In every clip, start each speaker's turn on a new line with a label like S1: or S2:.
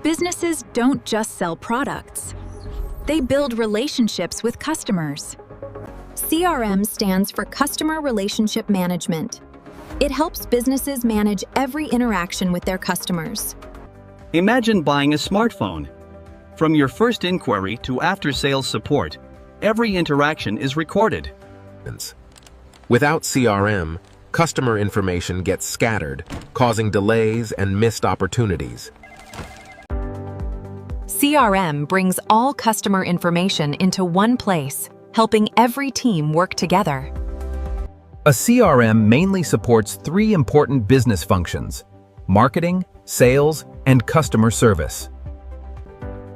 S1: Businesses don't just sell products. They build relationships with customers. CRM stands for Customer Relationship Management. It helps businesses manage every interaction with their customers.
S2: Imagine buying a smartphone. From your first inquiry to after-sales support, every interaction is recorded.
S3: Without CRM, customer information gets scattered, causing delays and missed opportunities.
S4: CRM brings all customer information into one place, helping every team work together.
S5: A CRM mainly supports three important business functions: marketing, sales, and customer service.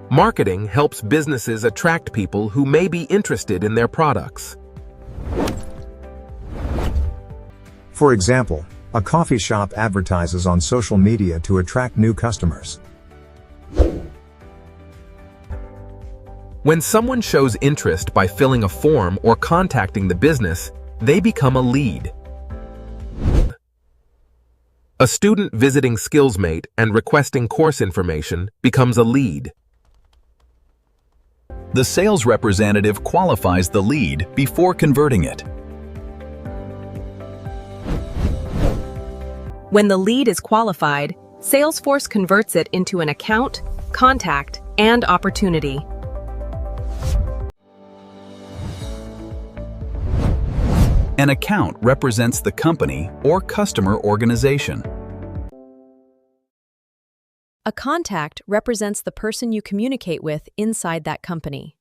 S3: Marketing helps businesses attract people who may be interested in their products.
S6: For example, a coffee shop advertises on social media to attract new customers.
S3: When someone shows interest by filling a form or contacting the business, they become a lead. A student visiting SkillsMate and requesting course information becomes a lead.
S5: The sales representative qualifies the lead before converting it.
S4: When the lead is qualified, Salesforce converts it into an account, contact, and opportunity.
S5: An account represents the company or customer organization.
S4: A contact represents the person you communicate with inside that company.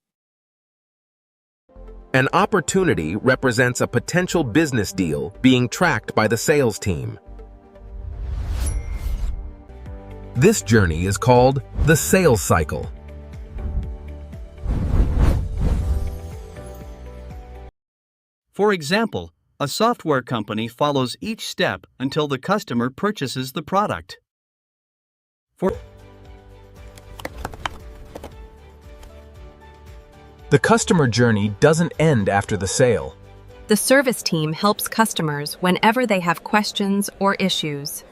S3: An opportunity represents a potential business deal being tracked by the sales team. This journey is called the sales cycle.
S2: For example, a software company follows each step until the customer purchases the product.
S5: The customer journey doesn't end after the sale.
S4: The service team helps customers whenever they have questions or issues.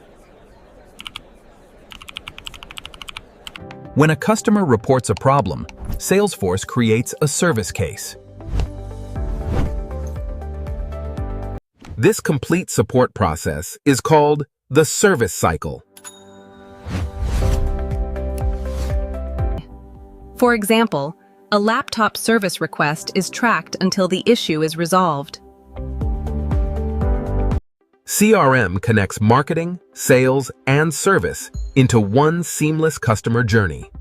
S5: When a customer reports a problem, Salesforce creates a service case.
S3: This complete support process is called the service cycle.
S4: For example, a laptop service request is tracked until the issue is resolved.
S3: CRM connects marketing, sales, and service into one seamless customer journey.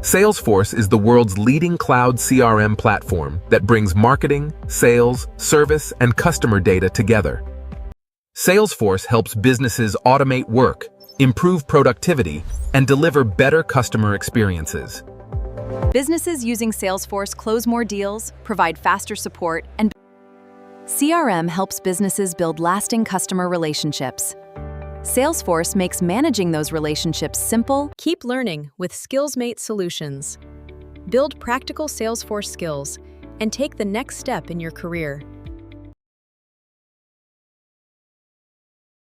S3: Salesforce is the world's leading cloud CRM platform that brings marketing, sales, service, and customer data together. Salesforce helps businesses automate work, improve productivity, and deliver better customer experiences.
S4: Businesses using Salesforce close more deals, provide faster support, and CRM helps businesses build lasting customer relationships. Salesforce makes managing those relationships simple. Keep learning with SkillsMate solutions. Build practical Salesforce skills and take the next step in your career.